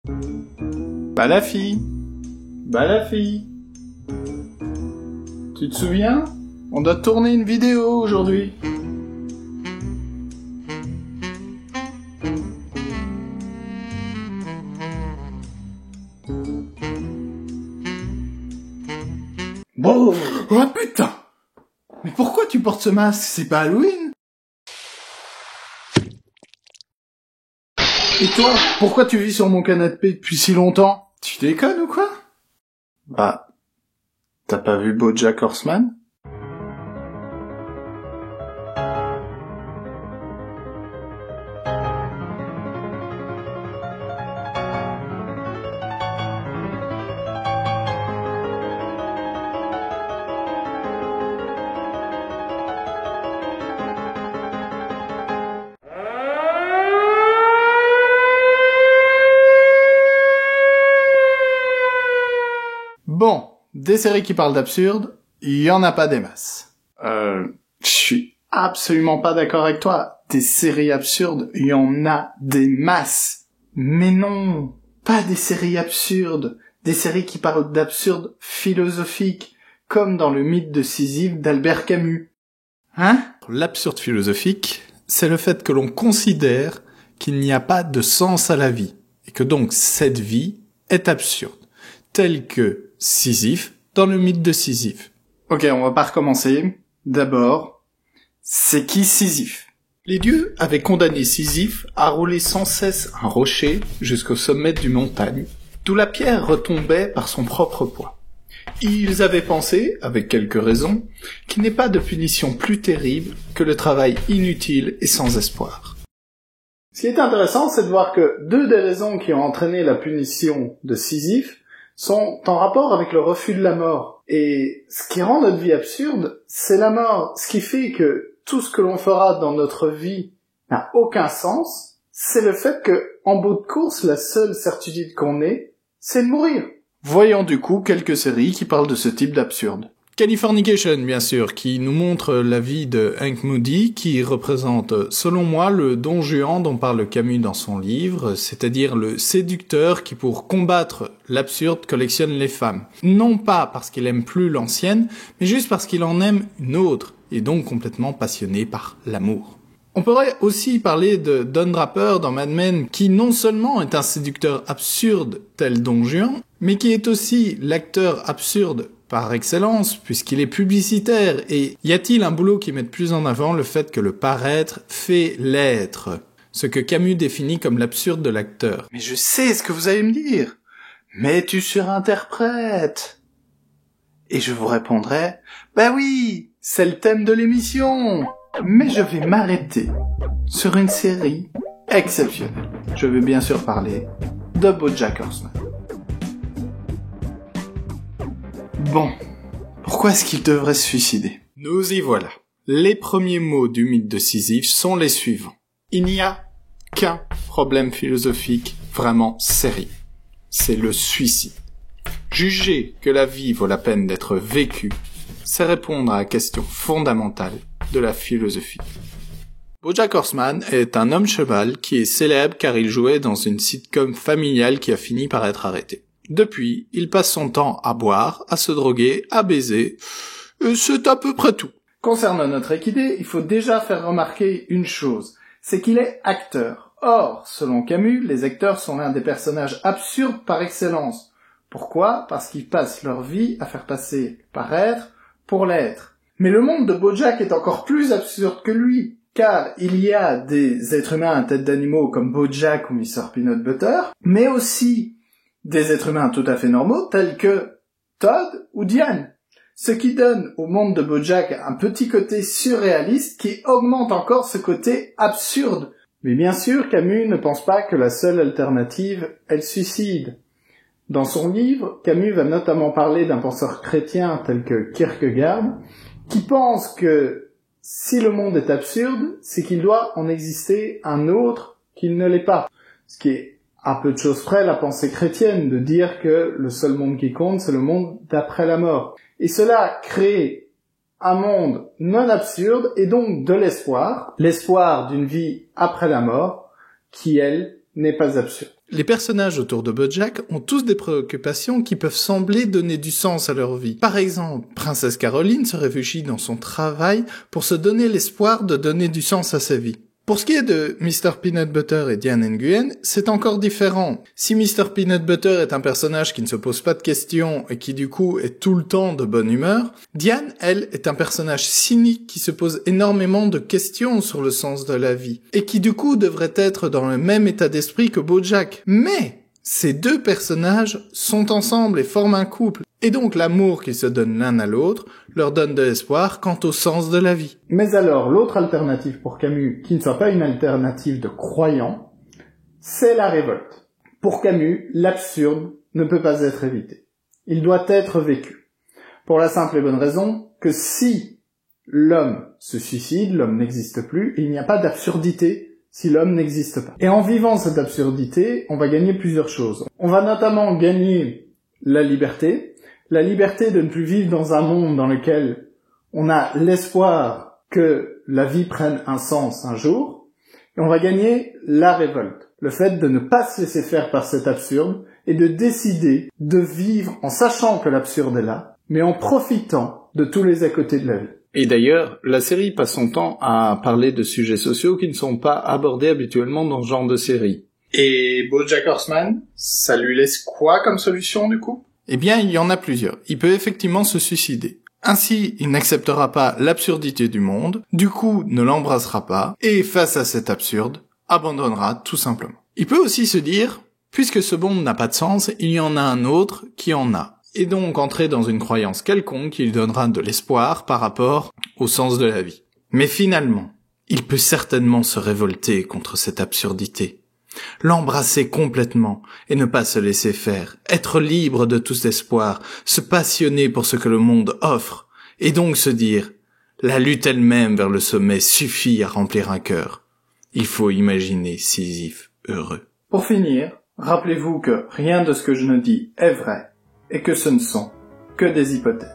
Bah la fille. Tu te souviens? On doit tourner une vidéo aujourd'hui. Bon. Oh putain! Mais pourquoi tu portes ce masque? C'est pas Halloween? Et toi, pourquoi tu vis sur mon canapé depuis si longtemps? Tu déconnes ou quoi? Bah, t'as pas vu BoJack Horseman? Bon, des séries qui parlent d'absurde, il y en a pas des masses. Je suis absolument pas d'accord avec toi. Des séries absurdes, il y en a des masses. Mais non, pas des séries absurdes. Des séries qui parlent d'absurde philosophique, comme dans le mythe de Sisyphe d'Albert Camus. Hein? L'absurde philosophique, c'est le fait que l'on considère qu'il n'y a pas de sens à la vie, et que donc cette vie est absurde, telle que Sisyphe dans le mythe de Sisyphe. Ok, on va pas recommencer. D'abord, c'est qui Sisyphe? Les dieux avaient condamné Sisyphe à rouler sans cesse un rocher jusqu'au sommet d'une montagne, d'où la pierre retombait par son propre poids. Ils avaient pensé, avec quelques raisons, qu'il n'est pas de punition plus terrible que le travail inutile et sans espoir. Ce qui est intéressant, c'est de voir que deux des raisons qui ont entraîné la punition de Sisyphe sont en rapport avec le refus de la mort. Et ce qui rend notre vie absurde, c'est la mort. Ce qui fait que tout ce que l'on fera dans notre vie n'a aucun sens, c'est le fait que, en bout de course, la seule certitude qu'on ait, c'est de mourir. Voyons du coup quelques séries qui parlent de ce type d'absurde. Californication, bien sûr, qui nous montre la vie de Hank Moody, qui représente, selon moi, le Don Juan dont parle Camus dans son livre, c'est-à-dire le séducteur qui, pour combattre l'absurde, collectionne les femmes. Non pas parce qu'il aime plus l'ancienne, mais juste parce qu'il en aime une autre, et donc complètement passionné par l'amour. On pourrait aussi parler de Don Draper dans Mad Men, qui non seulement est un séducteur absurde tel Don Juan, mais qui est aussi l'acteur absurde par excellence, puisqu'il est publicitaire, et y a-t-il un boulot qui mette plus en avant le fait que le paraître fait l'être, ce que Camus définit comme l'absurde de l'acteur. Mais je sais ce que vous allez me dire. Mais tu surinterprètes. Et je vous répondrai, bah oui, c'est le thème de l'émission. Mais je vais m'arrêter sur une série exceptionnelle. Je vais bien sûr parler de BoJack Horseman. Bon, pourquoi est-ce qu'il devrait se suicider? Nous y voilà. Les premiers mots du mythe de Sisyphe sont les suivants. Il n'y a qu'un problème philosophique vraiment sérieux. C'est le suicide. Juger que la vie vaut la peine d'être vécue, c'est répondre à la question fondamentale de la philosophie. BoJack Horseman est un homme cheval qui est célèbre car il jouait dans une sitcom familiale qui a fini par être arrêtée. Depuis, il passe son temps à boire, à se droguer, à baiser, et c'est à peu près tout. Concernant notre équidé, il faut déjà faire remarquer une chose, c'est qu'il est acteur. Or, selon Camus, les acteurs sont l'un des personnages absurdes par excellence. Pourquoi? Parce qu'ils passent leur vie à faire passer paraître pour l'être. Mais le monde de BoJack est encore plus absurde que lui, car il y a des êtres humains à tête d'animaux comme BoJack ou Mr. Peanut Butter, mais aussi des êtres humains tout à fait normaux tels que Todd ou Diane. Ce qui donne au monde de BoJack un petit côté surréaliste qui augmente encore ce côté absurde. Mais bien sûr, Camus ne pense pas que la seule alternative est le suicide. Dans son livre, Camus va notamment parler d'un penseur chrétien tel que Kierkegaard, qui pense que si le monde est absurde, c'est qu'il doit en exister un autre qu'il ne l'est pas. Ce qui est à peu de choses près la pensée chrétienne, de dire que le seul monde qui compte, c'est le monde d'après la mort. Et cela crée un monde non absurde et donc de l'espoir d'une vie après la mort, qui, elle, n'est pas absurde. Les personnages autour de BoJack ont tous des préoccupations qui peuvent sembler donner du sens à leur vie. Par exemple, Princesse Caroline se réfugie dans son travail pour se donner l'espoir de donner du sens à sa vie. Pour ce qui est de Mr. Peanut Butter et Diane Nguyen, c'est encore différent. Si Mr. Peanut Butter est un personnage qui ne se pose pas de questions et qui du coup est tout le temps de bonne humeur, Diane, elle, est un personnage cynique qui se pose énormément de questions sur le sens de la vie et qui du coup devrait être dans le même état d'esprit que BoJack. Mais ces deux personnages sont ensemble et forment un couple. Et donc l'amour qu'ils se donnent l'un à l'autre leur donne de l'espoir quant au sens de la vie. Mais alors, l'autre alternative pour Camus, qui ne soit pas une alternative de croyant, c'est la révolte. Pour Camus, l'absurde ne peut pas être évité. Il doit être vécu. Pour la simple et bonne raison que si l'homme se suicide, l'homme n'existe plus, il n'y a pas d'absurdité si l'homme n'existe pas. Et en vivant cette absurdité, on va gagner plusieurs choses. On va notamment gagner la liberté de ne plus vivre dans un monde dans lequel on a l'espoir que la vie prenne un sens un jour, et on va gagner la révolte, le fait de ne pas se laisser faire par cet absurde, et de décider de vivre en sachant que l'absurde est là, mais en profitant de tous les à côté de la vie. Et d'ailleurs, la série passe son temps à parler de sujets sociaux qui ne sont pas abordés habituellement dans ce genre de série. Et BoJack Horseman, ça lui laisse quoi comme solution du coup ? Eh bien, il y en a plusieurs. Il peut effectivement se suicider. Ainsi, il n'acceptera pas l'absurdité du monde, du coup ne l'embrassera pas, et face à cet absurde, abandonnera tout simplement. Il peut aussi se dire, puisque ce monde n'a pas de sens, il y en a un autre qui en a. Et donc entrer dans une croyance quelconque qui lui donnera de l'espoir par rapport au sens de la vie. Mais finalement, il peut certainement se révolter contre cette absurdité. L'embrasser complètement et ne pas se laisser faire, être libre de tout espoir, se passionner pour ce que le monde offre, et donc se dire « La lutte elle-même vers le sommet suffit à remplir un cœur. Il faut imaginer Sisyphe heureux. » Pour finir, rappelez-vous que rien de ce que je ne dis est vrai, et que ce ne sont que des hypothèses.